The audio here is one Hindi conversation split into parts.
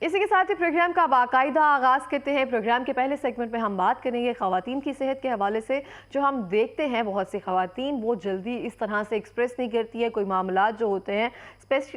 इसी के साथ ही प्रोग्राम का बाकायदा आगाज़ करते हैं। प्रोग्राम के पहले सेगमेंट में हम बात करेंगे ख़वातीन की सेहत के हवाले से। जो हम देखते हैं बहुत सी ख़वातीन वो जल्दी इस तरह से एक्सप्रेस नहीं करती है कोई मामलात जो होते हैं।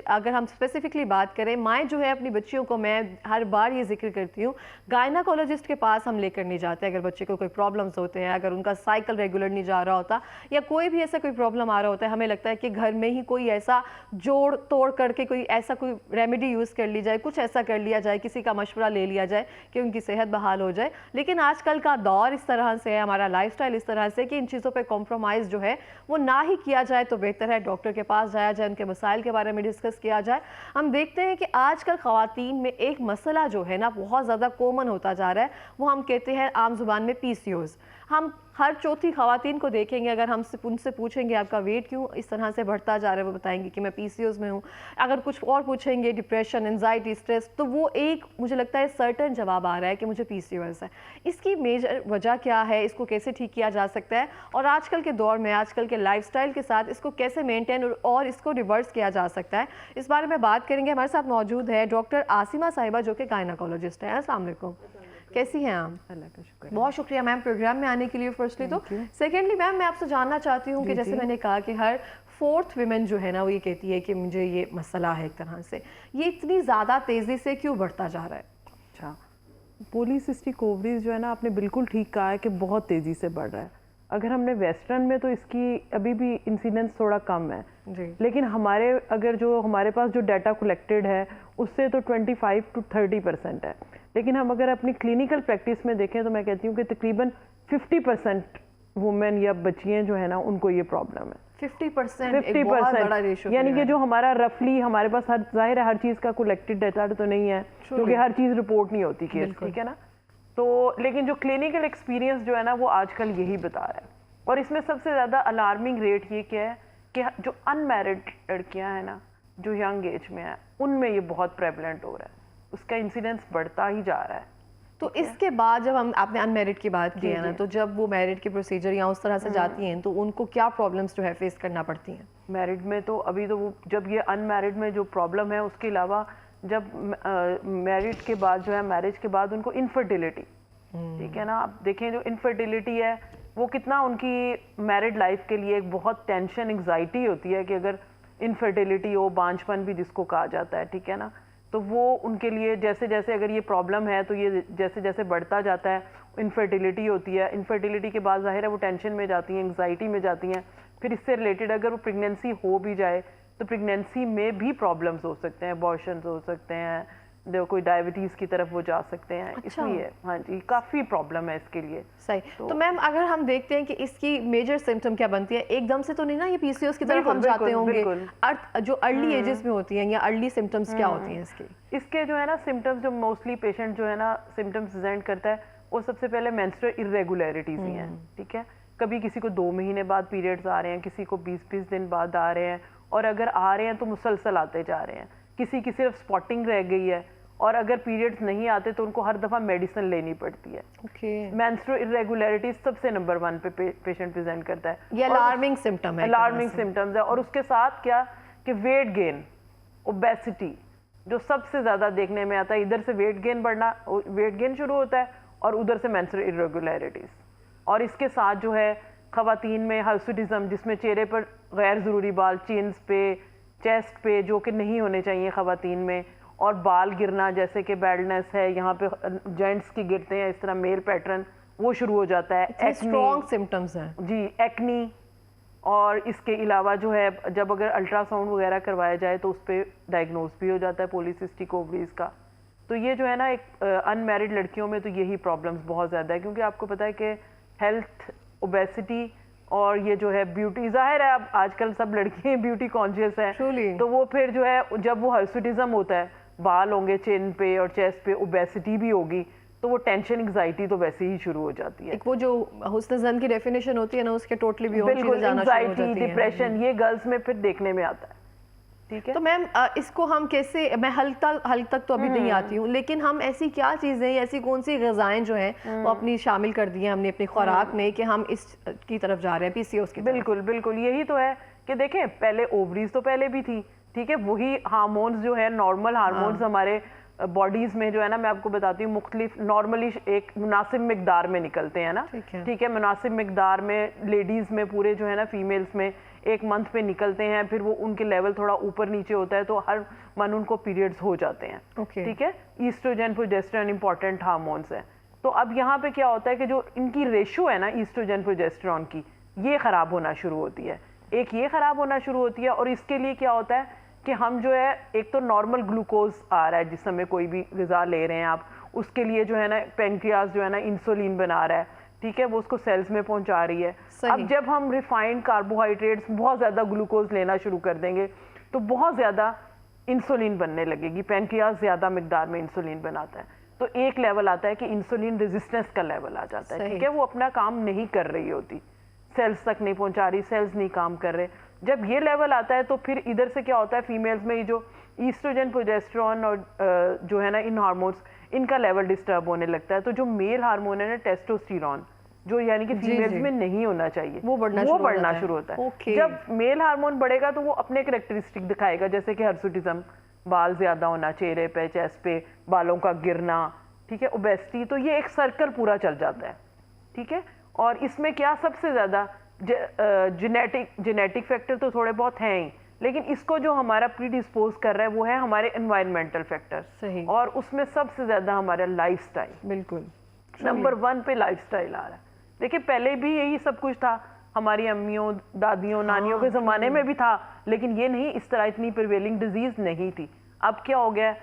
अगर हम स्पेसिफिकली बात करें, माएँ जो है अपनी बच्चियों को, मैं हर बार ये जिक्र करती हूँ, गायनाकोलॉजिस्ट के पास हम लेकर नहीं जाते अगर बच्चे को कोई प्रॉब्लम्स होते हैं, अगर उनका साइकिल रेगुलर नहीं जा रहा होता या कोई भी ऐसा कोई प्रॉब्लम आ रहा होता है, हमें लगता है कि घर में ही कोई ऐसा जोड़ तोड़ करके कोई ऐसा कोई रेमेडी यूज़ कर ली जाए, कुछ ऐसा कर लिया जाए, किसी का मशवरा ले लिया जाए कि उनकी सेहत बहाल हो जाए। लेकिन आजकल का दौर इस तरह से है, हमारा लाइफस्टाइल इस तरह से कि इन चीज़ों पे कॉम्प्रोमाइज़ जो है वो ना ही किया जाए तो बेहतर है। डॉक्टर के पास जाया जाए, उनके मसाइल के बारे में डिस्कस किया जाए। हम देखते हैं कि आजकल ख़वातीन में एक मसला जो है ना बहुत ज़्यादा कॉमन होता जा रहा है, वो हम कहते हैं आम जुबान में PCOS। हम हर चौथी ख़वातीन को देखेंगे, अगर हम उनसे पूछेंगे आपका वेट क्यों इस तरह से बढ़ता जा रहा है, वो बताएंगे कि मैं PCOS में हूँ। अगर कुछ और पूछेंगे, डिप्रेशन, एंजाइटी, स्ट्रेस, तो वो एक मुझे लगता है सर्टन जवाब आ रहा है कि मुझे PCOS है। इसकी मेजर वजह क्या है, इसको कैसे ठीक किया जा सकता है और आजकल के दौर में, आजकल के लाइफस्टाइल के साथ इसको कैसे मेंटेन और इसको रिवर्स किया जा सकता है, इस बारे में बात करेंगे। हमारे साथ मौजूद है डॉक्टर आसिमा साहिबा जो कि गायनाकोलॉजिस्ट है। अस्सलाम वालेकुम, कैसी हैं आप? अल्लाह का शुक्र। बहुत शुक्रिया मैम प्रोग्राम में आने के लिए फर्स्टली तो। सेकेंडली मैम मैं आपसे जानना चाहती हूँ कि जैसे मैंने कहा कि हर 4th विमेन जो है ना वो ये कहती है कि मुझे ये मसला है, एक तरह से ये इतनी ज़्यादा तेज़ी से क्यों बढ़ता जा रहा है? अच्छा, पॉलीसिस्टिक ओवरीज जो है ना, आपने बिल्कुल ठीक कहा है कि बहुत तेज़ी से बढ़ रहा है। अगर हमने वेस्टर्न में तो इसकी अभी भी इंसिडेंस थोड़ा कम है जी, लेकिन हमारे पास जो डाटा कलेक्टेड है उससे तो 25 to 30% है। लेकिन हम अगर अपनी क्लिनिकल प्रैक्टिस में देखें तो मैं कहती हूँ कि तकरीबन 50% वुमेन या बच्चियाँ जो है ना उनको ये प्रॉब्लम है। 50% एक बहुत बड़ा रेशो, यानी कि जो हमारा रफली हमारे पास हर जाहिर है हर चीज़ का कलेक्टेड डाटा तो नहीं है क्योंकि हर चीज़ रिपोर्ट नहीं होती केस, ठीक है ना। तो लेकिन जो क्लिनिकल एक्सपीरियंस जो है ना वो आजकल यही बता रहा है। और इसमें सबसे ज़्यादा अलार्मिंग रेट ये क्या है कि जो अनमैरिड लड़कियां हैं ना, जो यंग एज में है, उनमें ये बहुत प्रेवलेंट हो रहा है, उसका इंसिडेंस बढ़ता ही जा रहा है। तो इसके बाद जब आपने अनमैरिड की बात की है ना, तो जब वो मैरिड के प्रोसीजर या उस तरह से जाती हैं तो उनको क्या प्रॉब्लम्स जो है फेस करना पड़ती हैं? मैरिड में तो अभी तो वो जब ये अनमैरिड में जो प्रॉब्लम है, उसके अलावा जब मैरिड के बाद जो है, मैरिज के बाद उनको इनफर्टिलिटी, ठीक है ना, आप देखें जो इनफर्टिलिटी है वो कितना उनकी मैरिड लाइफ के लिए एक बहुत टेंशन, एंग्जाइटी होती है कि अगर इनफर्टिलिटी हो, बांझपन भी जिसको कहा जाता है, ठीक है ना, तो वो उनके लिए जैसे जैसे अगर ये प्रॉब्लम है तो ये जैसे जैसे बढ़ता जाता है, इनफर्टिलिटी होती है, इनफर्टिलिटी के बाद जाहिर है वो टेंशन में जाती हैं, एंग्जाइटी में जाती हैं। फिर इससे रिलेटेड अगर वो प्रेगनेंसी हो भी जाए तो प्रेगनेंसी में भी प्रॉब्लम्स हो सकते हैं, अबॉर्शंस हो सकते हैं, कोई डायबिटीज़ की तरफ वो जा सकते हैं। अच्छा। इसलिए हाँ जी, काफ़ी प्रॉब्लम है इसके लिए। सही। तो मैम अगर हम देखते हैं कि इसकी मेजर सिम्टम क्या बनती है, एकदम से तो नहीं ना ये PCOS की तरफ हम जाते होंगे, जो अर्ली एजेस में होती हैं या अर्ली सिम्टम्स क्या होती हैं इसके? इसके जो है ना सिम्टम्स, जो मोस्टली पेशेंट जो है ना सिम्टम्स प्रेजेंट करता है, वो सबसे पहले मेंस्ट्रुअल इरेगुलरिटीज ही हैं, ठीक है। कभी किसी को 2 महीने बाद पीरियड्स आ रहे हैं, किसी को 20-20 दिन बाद आ रहे हैं, और अगर आ रहे हैं तो मुसलसल आते जा रहे हैं। किसी की सिर्फ स्पॉटिंग रह गई है, और अगर पीरियड्स नहीं आते तो उनको हर दफ़ा मेडिसिन लेनी पड़ती है। मेंस्ट्रुअल इरेगुलरिटीज सबसे नंबर 1 पे पेशेंट प्रेजेंट करता है। ये अलार्मिंग सिम्टम है, अलार्मिंग सिम्टम्स है। और उसके साथ क्या कि वेट गेन, ओबेसिटी जो सबसे ज़्यादा देखने में आता है। इधर से वेट गेन बढ़ना, वेट गेन शुरू होता है, और उधर से मेंस्ट्रुअल इरेगुलरिटीज। और इसके साथ जो है ख़वातीन में हर्सुटिज्म, जिसमें चेहरे पर गैर ज़रूरी बाल, चिन्स पे, चेस्ट पे, जो कि नहीं होने चाहिए ख़वातीन में, और बाल गिरना जैसे कि बैल्डनेस है, यहाँ पे जेंट्स की गिरते हैं इस तरह मेल पैटर्न, वो शुरू हो जाता है। स्ट्रॉन्ग सिम्टम्स हैं जी, एक्नी। और इसके अलावा जो है जब अगर अल्ट्रासाउंड वगैरह करवाया जाए तो उस पर डायग्नोज भी हो जाता है पॉलीसिस्टिक ओवरीज का। तो ये जो है ना एक अनमैरिड लड़कियों में तो यही प्रॉब्लम्स बहुत ज़्यादा है, क्योंकि आपको पता है कि हेल्थ, ओबेसिटी और ये जो है ब्यूटी, जाहिर है अब आजकल सब लड़कियां ब्यूटी कॉन्शियस हैं, तो वो फिर जो है जब वो हर्सुटिज्म होता है, बाल होंगे चिन पे और चेस्ट पे, ओबेसिटी भी होगी, तो वो टेंशन, एंग्जाइटी तो वैसे ही शुरू हो जाती है। एक वो जो हुस्न ज़न की डेफिनेशन होती है ना, उसके टोटली भी बिल्कुल, एंग्जाइटी, डिप्रेशन, ये गर्ल्स में फिर देखने में आता है, ठीक है। तो मैम इसको हम कैसे, मैं हल तक तो अभी नहीं आती हूँ, लेकिन हम ऐसी क्या चीज़ें, ऐसी कौन सी ग़िज़ाएं जो हैं वो अपनी शामिल कर दी हैं हमने अपनी खुराक में कि हम इस की तरफ जा रहे हैं, PCOS की तरफ? बिल्कुल बिल्कुल, यही तो है कि देखें पहले ओवरीज तो पहले भी थी, ठीक है, वही हार्मोन्स जो है, नॉर्मल हार्मोन्स हमारे बॉडीज में जो है ना, मैं आपको बताती हूँ, मुख्तलिफ नॉर्मली एक मुनासिब मिकदार में निकलते हैं ना, ठीक है, मुनासिब मिकदार में लेडीज़ में पूरे जो है ना, फीमेल्स में एक मंथ पे निकलते हैं, फिर वो उनके लेवल थोड़ा ऊपर नीचे होता है, तो हर मंथ उनको पीरियड्स हो जाते हैं, ठीक है। ईस्ट्रोजन प्रोजेस्टेरॉन इंपॉर्टेंट हार्मोन्स हैं। तो अब यहाँ पे क्या होता है कि जो इनकी रेशो है ना ईस्ट्रोजन प्रोजेस्टेरॉन की, ये ख़राब होना शुरू होती है। एक ये ख़राब होना शुरू होती है, और इसके लिए क्या होता है कि हम जो है, एक तो नॉर्मल ग्लूकोज आ रहा है जिस समय कोई भी ग़िज़ा ले रहे हैं आप, उसके लिए जो है ना पेनक्रियाज जो है ना इंसुलिन बना रहा है, ठीक है, वो उसको सेल्स में पहुंचा रही है। अब जब हम रिफाइंड कार्बोहाइड्रेट्स बहुत ज़्यादा ग्लूकोज लेना शुरू कर देंगे तो बहुत ज़्यादा इंसुलिन बनने लगेगी, पेनक्रियाज ज़्यादा मिकदार में इंसुलिन बनाता है, तो एक लेवल आता है कि इंसुलिन रेजिस्टेंस का लेवल आ जाता है, ठीक है, वो अपना काम नहीं कर रही होती, सेल्स तक नहीं पहुंचा रही, सेल्स नहीं काम कर रहे। जब ये लेवल आता है तो फिर इधर से क्या होता है, फीमेल्स में ये जो ईस्ट्रोजन प्रोजेस्टेरॉन और जो है ना इन हार्मोन्स, इनका लेवल डिस्टर्ब होने लगता है। तो जो मेल हार्मोन है ना टेस्टोस्टेरॉन, जो यानी कि फीमेल्स में नहीं होना चाहिए, वो बढ़ना शुरू होता है। जब मेल हार्मोन बढ़ेगा तो वो अपने कैरेक्टरिस्टिक दिखाएगा, जैसे कि हर्सुटिज्म, बाल ज्यादा होना चेहरे पे, चेस्ट पे, बालों का गिरना, ठीक है, ओबेसिटी, तो ये एक सर्कल पूरा चल जाता है, ठीक है। और इसमें क्या सबसे ज्यादा जेनेटिक फैक्टर तो थोड़े बहुत हैं ही, लेकिन इसको जो हमारा प्रीडिस्पोज कर रहा है वो है हमारे एनवायरमेंटल फैक्टर, और उसमें सबसे ज्यादा हमारा लाइफस्टाइल, बिल्कुल नंबर 1 पे लाइफस्टाइल आ रहा है। देखिए पहले भी यही सब कुछ था, हमारी अम्मियों, दादियों, नानियों के ज़माने में भी था, लेकिन ये नहीं, इस तरह इतनी प्रिवेलिंग डिजीज़ नहीं थी। अब क्या हो गया,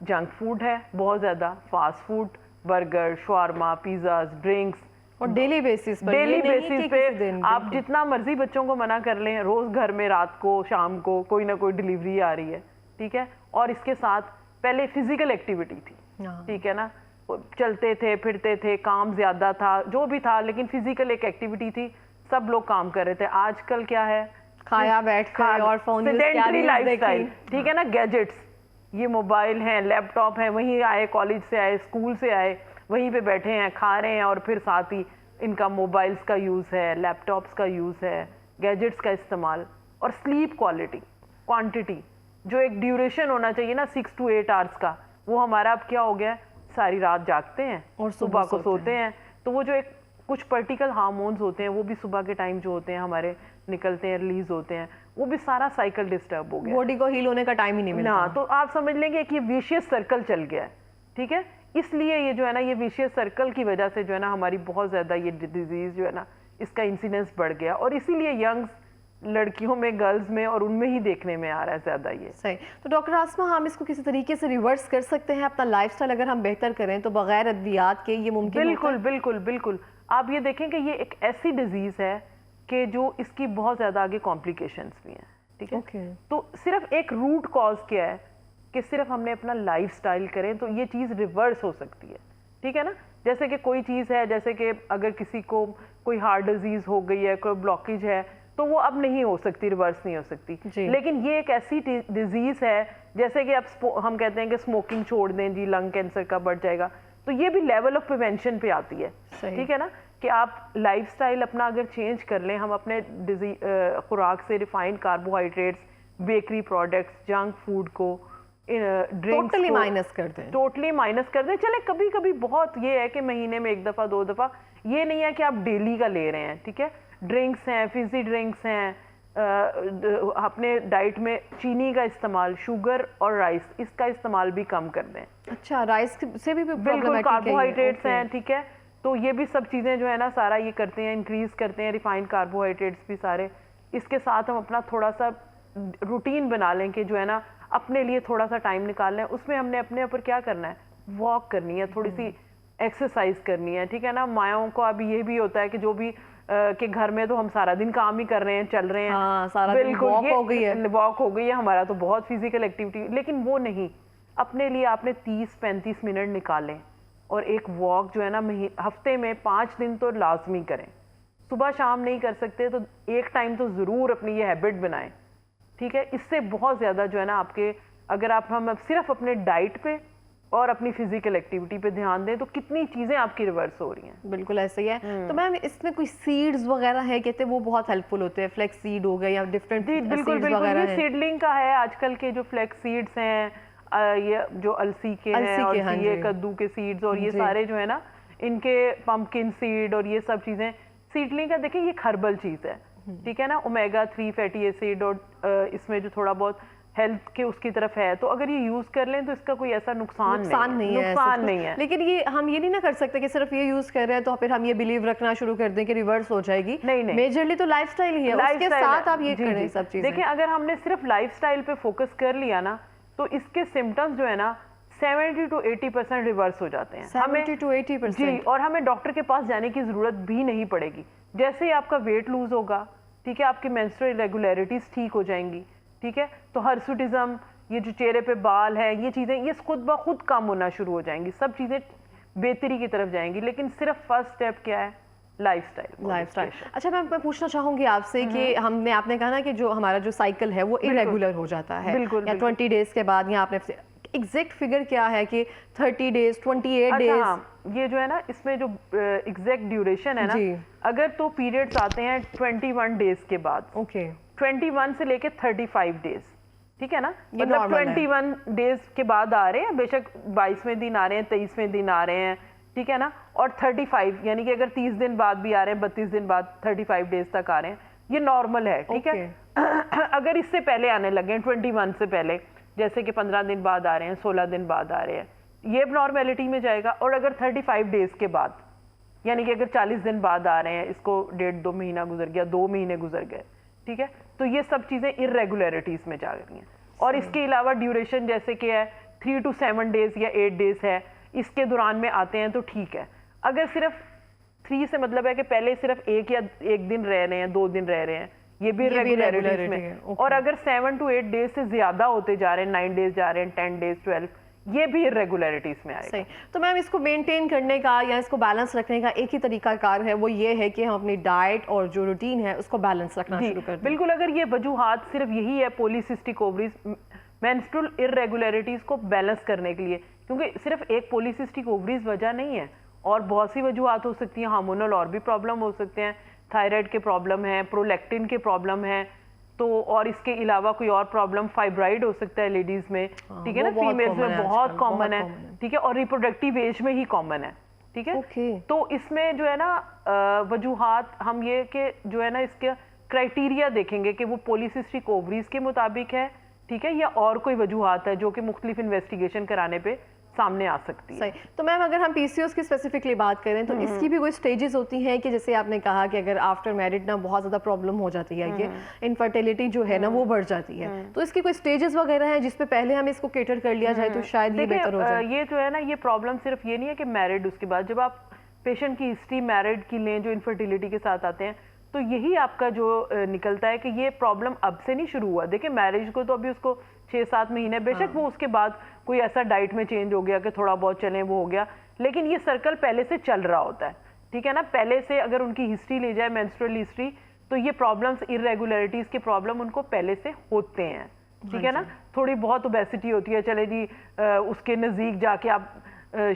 जंक फूड है बहुत ज़्यादा, fast food, burger, shawarma, pizzas, drinks, और डेली बेसिस पे आप जितना मर्जी बच्चों को मना कर लें, रोज़ घर में रात को शाम को कोई ना कोई डिलीवरी आ रही है, ठीक है। और इसके साथ पहले फिजिकल एक्टिविटी थी, ठीक है ना, चलते थे फिरते थे, काम ज्यादा था, जो भी था, लेकिन फिजिकल एक एक्टिविटी थी, सब लोग काम कर रहे थे। आजकल क्या है, खाया बैठ कर और फोन, सेडेंटरी लाइफस्टाइल, ठीक है ना, गैजेट्स, ये मोबाइल हैं, लैपटॉप है, वहीं आए कॉलेज से आए, स्कूल से आए, वहीं पे बैठे हैं, खा रहे हैं, और फिर साथ ही इनका मोबाइल्स का यूज़ है, लैपटॉप्स का यूज़ है, गैजेट्स का इस्तेमाल, और स्लीप क्वांटिटी जो एक ड्यूरेशन होना चाहिए ना 6 to 8 आवर्स का, वो हमारा अब क्या हो गया, सारी रात जागते हैं और सुबह को सोते हैं। तो वो जो एक कुछ पर्टिकुलर हार्मोन्स होते हैं वो भी सुबह के टाइम जो होते हैं हमारे निकलते हैं, रिलीज होते हैं, वो भी सारा साइकिल डिस्टर्ब हो गया, बॉडी को हील होने का टाइम ही नहीं मिलता ना। तो आप समझ लेंगे कि ये विशियस सर्कल चल गया है, ठीक है। इसलिए ये जो है ना, ये विशियस सर्कल की वजह से जो है ना हमारी बहुत ज़्यादा ये डिजीज़ जो है ना, इसका इंसिडेंस बढ़ गया, और इसीलिए यंग्स लड़कियों में, गर्ल्स में, और उनमें ही देखने में आ रहा है ज़्यादा ये। सही। तो डॉक्टर आसमा, हम इसको किसी तरीके से रिवर्स कर सकते हैं, अपना लाइफस्टाइल अगर हम बेहतर करें तो बगैर अद्वियात के ये मुमकिन? बिल्कुल बिल्कुल बिल्कुल। आप ये देखें कि ये एक ऐसी डिजीज़ है कि जो इसकी बहुत ज़्यादा आगे कॉम्प्लिकेशंस भी हैं, ठीक है। तो सिर्फ एक रूट कॉज क्या है कि सिर्फ हमने अपना लाइफस्टाइल करें तो ये चीज़ रिवर्स हो सकती है, ठीक है ना। जैसे कि कोई चीज़ है, जैसे कि अगर किसी को कोई हार्ट डिजीज़ हो गई है, कोई ब्लॉकेज है, तो वो अब नहीं हो सकती, रिवर्स नहीं हो सकती। लेकिन ये एक ऐसी डिजीज़ है, जैसे कि अब हम कहते हैं कि स्मोकिंग छोड़ दें जी, लंग कैंसर का बढ़ जाएगा, तो ये भी लेवल ऑफ प्रिवेंशन पे आती है, ठीक है ना, कि आप लाइफस्टाइल अपना अगर चेंज कर लें, हम अपने खुराक से refined carbohydrates, bakery products, junk food को, ड्रिंक्स टोटली माइनस कर दें। चले कभी कभी बहुत ये है कि महीने में 1 दफ़ा 2 दफ़ा, ये नहीं है कि आप डेली का ले रहे हैं, ठीक है। ड्रिंक्स हैं, फिजी ड्रिंक्स हैं, अपने डाइट में चीनी का इस्तेमाल, शुगर और राइस, इसका इस्तेमाल भी कम कर दें। अच्छा, राइस से भी बिल्कुल कार्बोहाइड्रेट्स हैं, ठीक है। तो ये भी सब चीज़ें जो है ना, सारा ये करते हैं, इंक्रीज करते हैं रिफाइंड कार्बोहाइड्रेट्स भी सारे। इसके साथ हम अपना थोड़ा सा रूटीन बना लें कि जो है ना, अपने लिए थोड़ा सा टाइम निकाल लें, उसमें हमने अपने ऊपर क्या करना है, वॉक करनी है, थोड़ी सी एक्सरसाइज करनी है, ठीक है ना। मायाओं को अभी ये भी होता है कि जो भी कि घर में तो हम सारा दिन काम ही कर रहे हैं, चल रहे हैं, सारा दिन वॉक हो गई है हमारा, तो बहुत फिजिकल एक्टिविटी, लेकिन वो नहीं, अपने लिए आपने 30-35 मिनट निकालें, और एक वॉक जो है ना हफ्ते में 5 दिन तो लाजमी करें। सुबह शाम नहीं कर सकते तो एक टाइम तो ज़रूर अपनी ये हैबिट बनाएं, ठीक है। इससे बहुत ज़्यादा जो है ना आपके, अगर हम सिर्फ अपने डाइट पे और अपनी फिजिकल एक्टिविटी पे ध्यान दें तो कितनी चीज़ें आपकी रिवर्स हो रही हैं। बिल्कुल ऐसे ही है। तो मैम इसमें कोई सीड्स वगैरह है, कहते हैं वो बहुत हेल्पफुल होते हैं, फ्लैक्स सीड हो गए या डिफरेंट सीड्स वगैरह हैं? सीडलिंग का है, आजकल के जो फ्लैक्स सीड्स हैं, ये जो अलसी के हैं और हाँ ये जी। कद्दू के सीड्स और ये जी। सारे जो है ना, इनके पंपकिन सीड और ये सब चीजें, सीडलिंग का देखिए ये हर्बल चीज है, ठीक है ना, ओमेगा 3 फैटी एसिड और इसमें जो थोड़ा बहुत हेल्थ के उसकी तरफ है, तो अगर ये यूज कर लें तो इसका कोई ऐसा नुकसान नहीं है, नुकसान नहीं है। लेकिन ये हम ये नहीं ना कर सकते कि सिर्फ ये यूज कर रहे हैं तो फिर हम ये बिलीव रखना शुरू कर दें कि रिवर्स हो जाएगी। नहीं नहीं, मेजरली तो लाइफस्टाइल ही है, उसके साथ आप ये करें सब चीजें। देखिए अगर हमने सिर्फ लाइफस्टाइल पे फोकस कर लिया ना, तो इसके सिम्टम्स जो है ना 70 to 80% रिवर्स हो जाते हैं। 70 to 80%? जी, और हमें डॉक्टर के पास जाने की जरूरत भी नहीं पड़ेगी। जैसे ही आपका वेट लूज होगा, ठीक है, आपकी मेंस्ट्रुअल इरेगुलरिटीज ठीक हो जाएंगी, ठीक है, तो हर्सुटिज्म, ये जो चेहरे पे बाल है, ये चीजें ये खुद ब खुद कम होना शुरू हो जाएंगी, सब चीजें बेहतरी की तरफ जाएंगी। लेकिन सिर्फ फर्स्ट स्टेप क्या है? लाइफस्टाइल। अच्छा मैं पूछना चाहूंगी आपसे कि आपने कहा ना कि जो हमारा जो साइकिल है वो इरेगुलर हो जाता है, या 20 डेज के बाद, या आपने एग्जैक्ट फिगर क्या है कि 30 डेज 28 डेज? ये जो है ना, इसमें जो एग्जैक्ट ड्यूरेशन है ना, अगर तो पीरियड्स आते हैं 21 डेज के बाद, ओके, 21 से लेके 35 डेज, ठीक है ना, मतलब 21 डेज के बाद आ रहे हैं, बेशक 22वें दिन आ रहे हैं, 23वें दिन आ रहे हैं, ठीक है ना, और 35 यानी कि अगर 30 दिन बाद भी आ रहे हैं, 32 दिन बाद 35 डेज तक आ रहे हैं, ये नॉर्मल है, ठीक है। अगर इससे पहले आने लगे 21 से पहले, जैसे कि 15 दिन बाद आ रहे हैं, 16 दिन बाद आ रहे हैं, ये नॉर्मेलिटी में जाएगा। और अगर 35 डेज के बाद, यानी कि अगर 40 दिन बाद आ रहे हैं, इसको 1.5-2 महीना गुजर गया, 2 महीने गुजर गए, ठीक है, तो ये सब चीजें इरेगुलरिटीज में जा रही हैं। और इसके अलावा ड्यूरेशन जैसे कि है 3 to 7 डेज या 8 डेज है, इसके दौरान में आते हैं तो ठीक है। अगर सिर्फ 3 से मतलब है कि पहले सिर्फ एक दिन रह रहे हैं, 2 दिन रह रहे हैं, ये भी इरेगुलरिटीज में। और अगर 7 to 8 डेज से ज्यादा होते जा रहे हैं, 9 डेज जा रहे हैं, 10 डेज, 12, ये भी इरेगुलरिटीज में आएगा। सही। तो मैम इसको मेंटेन करने का या इसको बैलेंस रखने का एक ही तरीका कार है, वो ये है कि हम अपनी डाइट और जो रूटीन है उसको बैलेंस रखना शुरू कर दें। बिल्कुल, अगर ये वजूहात सिर्फ यही है, पॉलीसिस्टिक ओवरीज, मेंस्ट्रुअल इरेगुलरिटीज को बैलेंस करने के लिए, क्योंकि सिर्फ एक पॉलीसिस्टिक ओवरीज वजह नहीं है, और बहुत सी वजूहात हो सकती हैं, हार्मोनल और भी प्रॉब्लम हो सकते हैं, थायराइड के प्रॉब्लम है, प्रोलैक्टिन के प्रॉब्लम है, तो और इसके अलावा कोई और प्रॉब्लम, फाइब्राइड हो सकता है लेडीज में, ठीक है ना, फीमेल्स में बहुत कॉमन है, ठीक है, और रिप्रोडक्टिव एज में ही कॉमन है, ठीक है। तो इसमें जो है ना वजूहात हम ये कि जो है ना इसके क्राइटेरिया देखेंगे कि वो पॉलीसिस्टिक ओवरीज के मुताबिक है, ठीक है, या और कोई वजूहात है जो कि मुख्तलिफ इन्वेस्टिगेशन कराने पे सामने आ सकती है। सही। तो मैम अगर हम पीसीओएस की स्पेसिफिकली बात करें तो इसकी भी कोई स्टेजेस होती हैं कि जैसे आपने कहा कि अगर आफ्टर मैरिड ना बहुत ज़्यादा प्रॉब्लम हो जाती है, कि इनफर्टिलिटी जो है ना वो बढ़ जाती है, तो इसकी कोई स्टेजेस वगैरह हैं जिसपे पहले हम इसको केटर कर लिया जाए तो शायद ये बेहतर हो जाए? ये जो है ना, ये प्रॉब्लम सिर्फ ये नहीं है कि मैरिड, उसके बाद जब आप पेशेंट की हिस्ट्री मैरिड की लें जो इनफर्टिलिटी के साथ आते हैं, तो यही आपका जो निकलता है कि ये प्रॉब्लम अब से नहीं शुरू हुआ। देखिए मैरिज को तो अभी उसको 6-7 महीने, बेशक वो उसके बाद कोई ऐसा डाइट में चेंज हो गया कि थोड़ा बहुत चले वो हो गया, लेकिन ये सर्कल पहले से चल रहा होता है, ठीक है ना। पहले से अगर उनकी हिस्ट्री ले जाए, मेंस्ट्रुअल हिस्ट्री, तो ये प्रॉब्लम्स, इरेगुलरिटीज के प्रॉब्लम उनको पहले से होते हैं, ठीक है ना। थोड़ी बहुत ओबेसिटी होती है, चले जी उसके नज़दीक जाके आप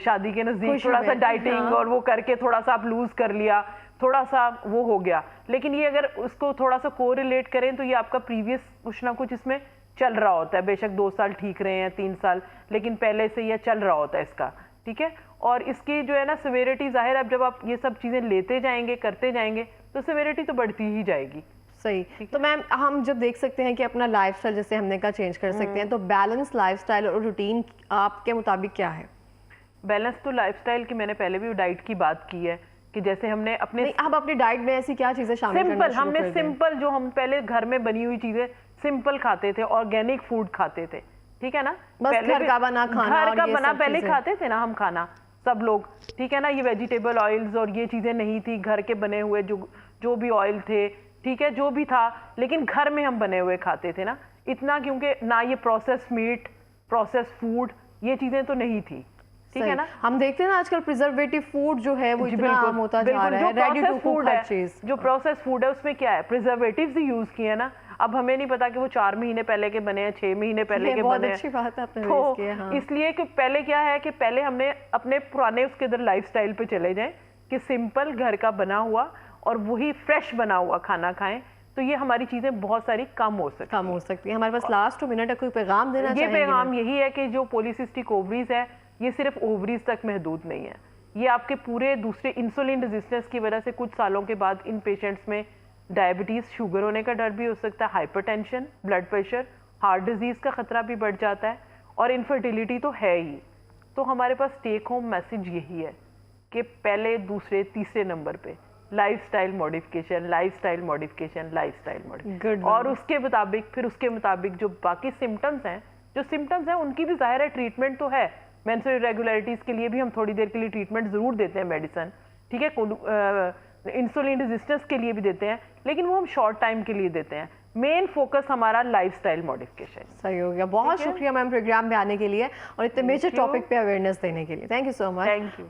शादी के नज़दीक थोड़ा सा डाइटिंग और वो करके थोड़ा सा आप लूज कर लिया, थोड़ा सा वो हो गया, लेकिन ये अगर उसको थोड़ा सा कोरिलेट करें तो ये आपका प्रीवियस कुछ ना कुछ इसमें चल रहा होता है, बेशक 2 साल ठीक रहे हैं, 3 साल, लेकिन पहले से ये चल रहा होता है इसका, ठीक है। और इसकी जो है ना सिवियरिटी, जाहिर अब जब आप ये सब चीजें लेते जाएंगे, करते जाएंगे, तो सिवियरिटी तो बढ़ती ही जाएगी। सही। तो मैम हम जब देख सकते हैं कि अपना लाइफस्टाइल जैसे हमने कहा चेंज कर सकते हैं, तो बैलेंस लाइफस्टाइल और रूटीन आपके मुताबिक क्या है? बैलेंस तो लाइफस्टाइल की मैंने पहले भी डाइट की बात की है कि जैसे हमने आप अपनी डाइट में ऐसी क्या चीजें शामिल करना शुरू कर दें? हमने सिंपल, जो हम पहले घर में बनी हुई चीजें सिंपल खाते थे, ऑर्गेनिक फूड खाते थे, ठीक है ना, बस घर का बना खाना, घर का बना पहले खाते थे ना हम खाना, सब लोग, ठीक है ना। ये वेजिटेबल ऑयल्स और ये चीजें नहीं थी, घर के बने हुए जो भी ऑयल थे, ठीक है, जो भी था, लेकिन घर में हम बने हुए खाते थे ना, इतना, क्योंकि ना ये प्रोसेस मीट, प्रोसेस फूड, ये चीजें तो नहीं थी, ठीक है ना। हम देखते हैं ना आजकल प्रिजर्वेटिव फूड जो है वो इतना आम होता जा रहा है, रेडी टू कुक हर चीज। जो प्रोसेस फूड है उसमें क्या है, प्रिजर्वेटिव्स ही यूज किए ना। अब हमें नहीं पता कि वो 4 महीने पहले के बने हैं, 6 महीने पहले के बने हैं। अच्छी बात है आपने तो किया, हाँ। इसलिए कि पहले क्या है कि पहले हमने अपने पुराने उसके इधर लाइफस्टाइल पे चले जाएं कि सिंपल घर का बना हुआ और वही फ्रेश बना हुआ खाना खाएं, तो ये हमारी चीज़ें बहुत सारी कम हो सकती कम हो सकती है। हमारे पास लास्ट 2 मिनट है, कोई पैगाम देना ये चाहेंगे? पैगाम यही है कि जो पॉलीसिस्टिक ओवरीज है ये सिर्फ ओवरीज तक महदूद नहीं है, ये आपके पूरे दूसरे इंसुलिन रेजिस्टेंस की वजह से कुछ सालों के बाद इन पेशेंट्स में डायबिटीज़, शुगर होने का डर भी हो सकता है, hypertension, blood pressure, heart disease का खतरा भी बढ़ जाता है और इनफर्टिलिटी तो है ही। तो हमारे पास टेक होम मैसेज यही है कि पहले, दूसरे, तीसरे नंबर पे lifestyle modification, lifestyle modification, lifestyle modification, और उसके मुताबिक फिर उसके मुताबिक जो बाकी सिम्टम्स हैं उनकी भी ज़ाहिर है ट्रीटमेंट तो है। मेंस्ट्रुअल इरेगुलरिटीज़ के लिए भी हम थोड़ी देर के लिए ट्रीटमेंट ज़रूर देते हैं, मेडिसिन, ठीक है, इंसुलिन रेजिस्टेंस के लिए भी देते हैं, लेकिन वो हम शॉर्ट टाइम के लिए देते हैं। मेन फोकस हमारा लाइफस्टाइल मॉडिफिकेशन। सही हो गया। बहुत शुक्रिया मैम प्रोग्राम में आने के लिए और इतने मेजर टॉपिक पे अवेयरनेस देने के लिए। Thank you so much. Thank you.